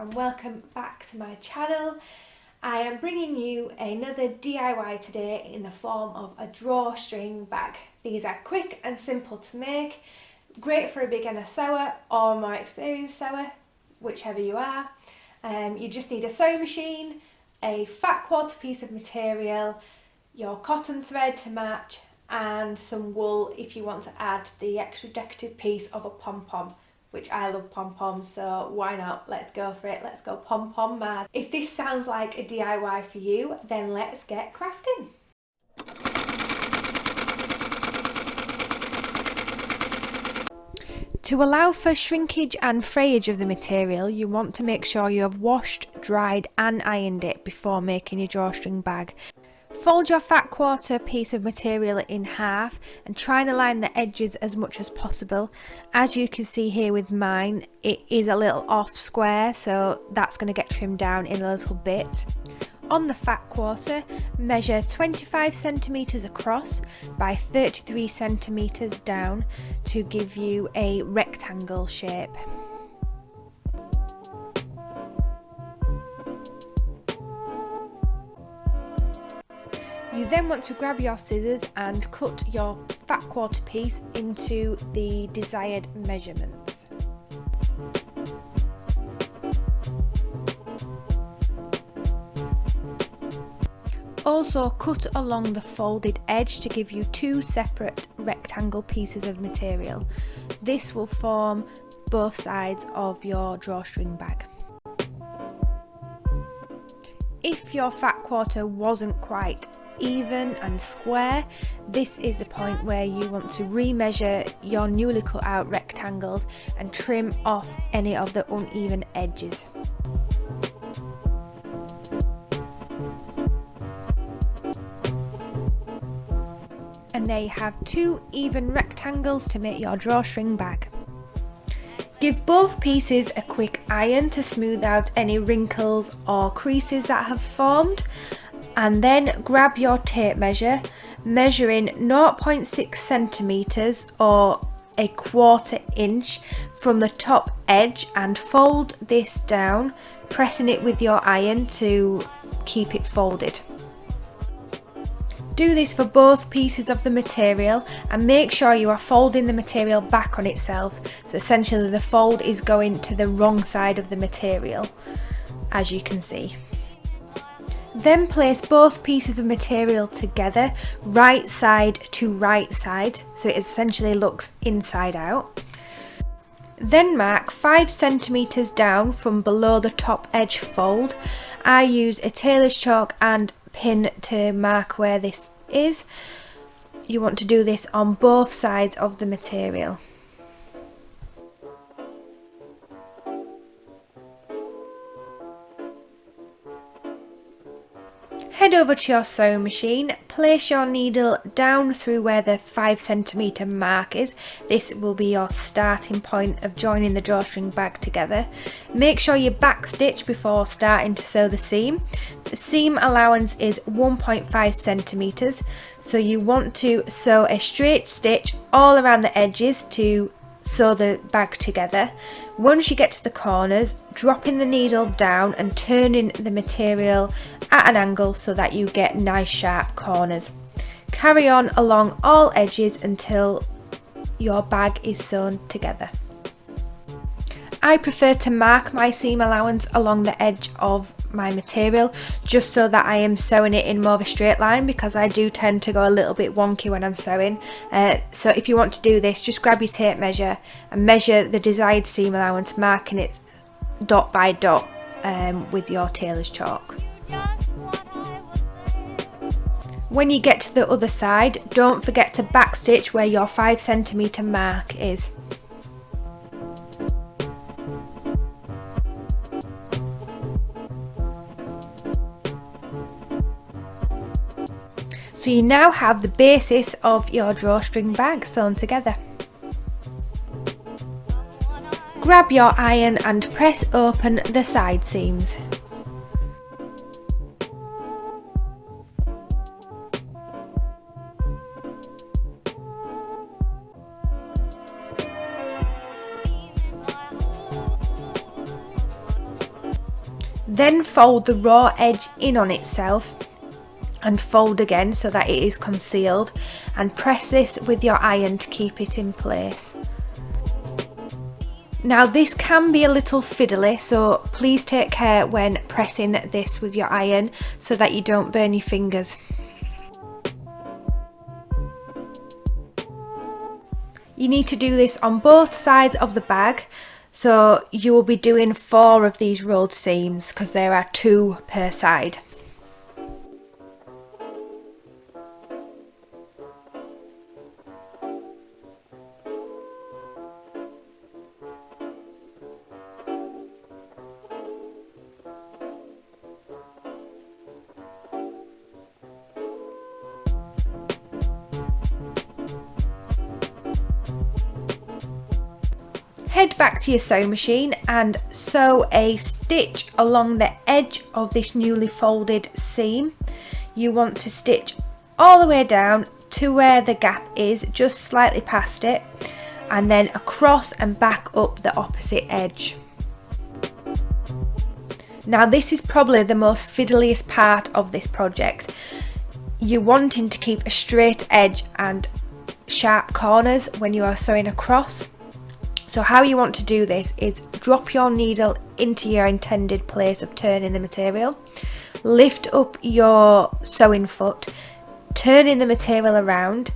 and welcome back to my channel. I am bringing you another DIY today in the form of a drawstring bag. These are quick and simple to make, great for a beginner sewer or a more experienced sewer, whichever you are. You just need a sewing machine, a fat quarter piece of material, your cotton thread to match, and some wool if you want to add the extra decorative piece of a pom-pom, which I love pom-poms, so why not? Let's go for it. Let's go pom-pom mad. If this sounds like a DIY for you, then let's get crafting. To allow for shrinkage and frayage of the material, you want to make sure you have washed, dried and ironed it before making your drawstring bag. Fold your fat quarter piece of material in half and try and align the edges as much as possible. As you can see here with mine, it is a little off square, so that's going to get trimmed down in a little bit. On the fat quarter, measure 25 centimeters across by 33 centimeters down to give you a rectangle shape. You then want to grab your scissors and cut your fat quarter piece into the desired measurements. Also cut along the folded edge to give you two separate rectangle pieces of material. This will form both sides of your drawstring bag. If your fat quarter wasn't quite even and square, this is the point where you want to remeasure your newly cut out rectangles and trim off any of the uneven edges. And there you have two even rectangles to make your drawstring bag. Give both pieces a quick iron to smooth out any wrinkles or creases that have formed, and then grab your tape measure, measuring 0.6 centimeters or a quarter inch from the top edge, and fold this down, pressing it with your iron to keep it folded. Do this for both pieces of the material and make sure you are folding the material back on itself, so essentially the fold is going to the wrong side of the material, as you can see. Then place both pieces of material together, right side to right side, so it essentially looks inside out. Then mark 5 centimeters down from below the top edge fold. I use a tailor's chalk and pin to mark where this is. You want to do this on both sides of the material. Head over to your sewing machine, place your needle down through where the 5 centimeter mark is. This will be your starting point of joining the drawstring bag together. Make sure you backstitch before starting to sew the seam. The seam allowance is 1.5 centimeters, so you want to sew a straight stitch all around the edges to sew the bag together. Once you get to the corners, dropping the needle down and turning the material at an angle so that you get nice sharp corners. Carry on along all edges until your bag is sewn together. I prefer to mark my seam allowance along the edge of my material just so that I am sewing it in more of a straight line, because I do tend to go a little bit wonky when I'm sewing. So if you want to do this, just grab your tape measure and measure the desired seam allowance, marking it dot by dot with your tailor's chalk. When you get to the other side, don't forget to backstitch where your 5 centimeter mark is. So you now have the basis of your drawstring bag sewn together. Grab your iron and press open the side seams. Then fold the raw edge in on itself and fold again so that it is concealed, and press this with your iron to keep it in place. Now this can be a little fiddly, so please take care when pressing this with your iron so that you don't burn your fingers. You need to do this on both sides of the bag, so you will be doing 4 of these rolled seams because there are 2 per side. Head back to your sewing machine and sew a stitch along the edge of this newly folded seam. You want to stitch all the way down to where the gap is, just slightly past it, and then across and back up the opposite edge. Now this is probably the most fiddliest part of this project. You're wanting to keep a straight edge and sharp corners when you are sewing across. So how you want to do this is drop your needle into your intended place of turning the material, lift up your sewing foot, turning the material around,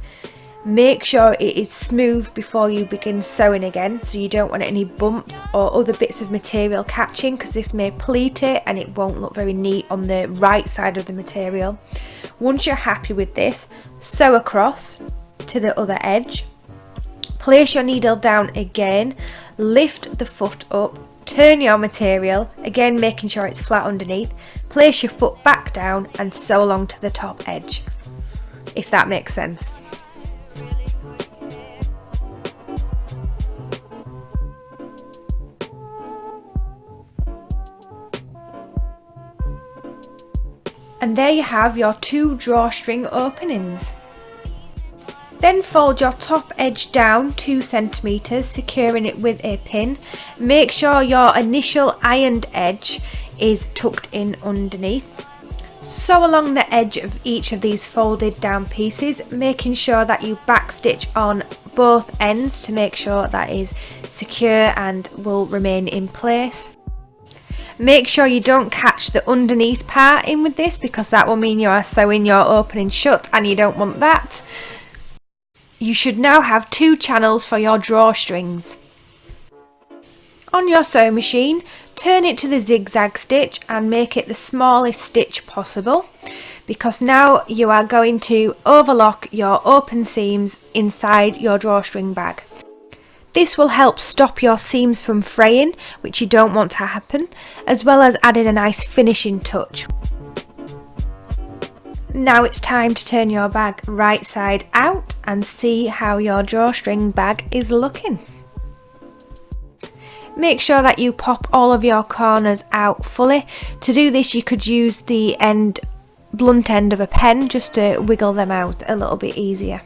make sure it is smooth before you begin sewing again, so you don't want any bumps or other bits of material catching, because this may pleat it and it won't look very neat on the right side of the material. Once you're happy with this, sew across to the other edge. Place your needle down again, lift the foot up, turn your material, again making sure it's flat underneath, place your foot back down and sew along to the top edge, if that makes sense. And there you have your 2 drawstring openings. Then fold your top edge down 2 centimeters, securing it with a pin. Make sure your initial ironed edge is tucked in underneath. Sew along the edge of each of these folded down pieces, making sure that you backstitch on both ends to make sure that is secure and will remain in place. Make sure you don't catch the underneath part in with this, because that will mean you are sewing your opening shut and you don't want that. You should now have 2 channels for your drawstrings. On your sewing machine, turn it to the zigzag stitch and make it the smallest stitch possible, because now you are going to overlock your open seams inside your drawstring bag. This will help stop your seams from fraying, which you don't want to happen, as well as adding a nice finishing touch. Now it's time to turn your bag right side out and see how your drawstring bag is looking. Make sure that you pop all of your corners out fully. To do this you could use the blunt end of a pen just to wiggle them out a little bit easier.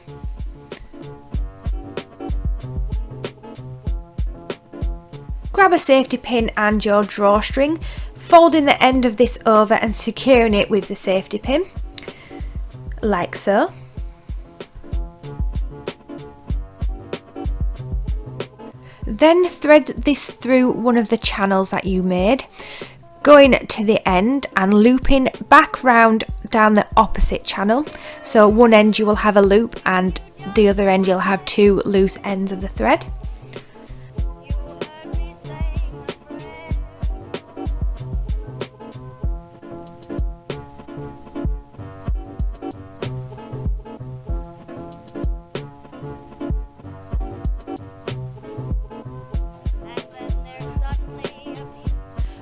Grab a safety pin and your drawstring, folding the end of this over and securing it with the safety pin, like so. Then thread this through one of the channels that you made, going to the end and looping back round down the opposite channel. So one end you will have a loop and the other end you'll have 2 loose ends of the thread.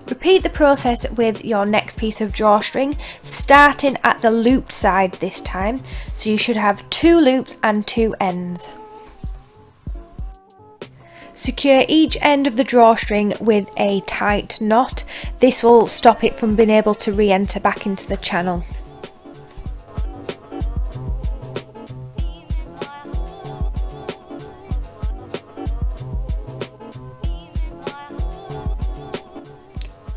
Repeat the process with your next piece of drawstring, starting at the looped side this time, so you should have 2 loops and 2 ends. Secure each end of the drawstring with a tight knot. This will stop it from being able to re-enter back into the channel.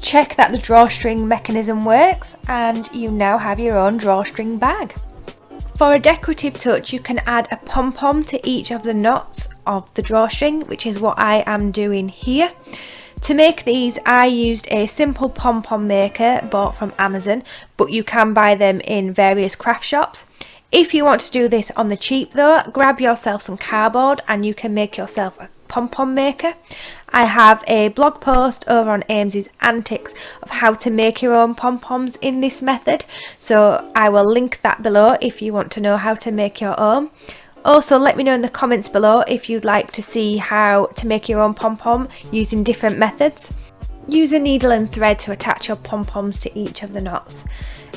Check that the drawstring mechanism works and you now have your own drawstring bag. For a decorative touch, you can add a pom-pom to each of the knots of the drawstring, which is what I am doing here. To make these, I used a simple pom-pom maker bought from Amazon, but you can buy them in various craft shops. If you want to do this on the cheap though, grab yourself some cardboard and you can make yourself a pom-pom maker. I have a blog post over on Aimsy's Antics of how to make your own pom-poms in this method, so I will link that below if you want to know how to make your own. Also, let me know in the comments below if you'd like to see how to make your own pom-pom using different methods. Use a needle and thread to attach your pom-poms to each of the knots.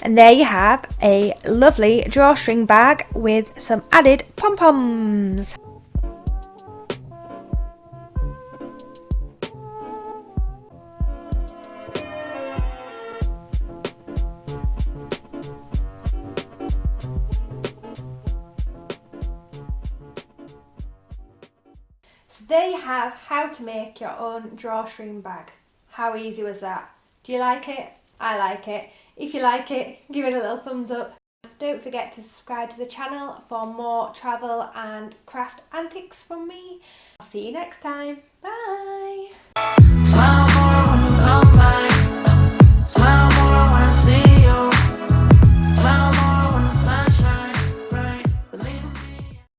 And there you have a lovely drawstring bag with some added pom-poms. So there you have how to make your own drawstring bag. How easy was that? Do you like it? I like it. If you like it, give it a little thumbs up. Don't forget to subscribe to the channel for more travel and craft antics from me. I'll see you next time. Bye!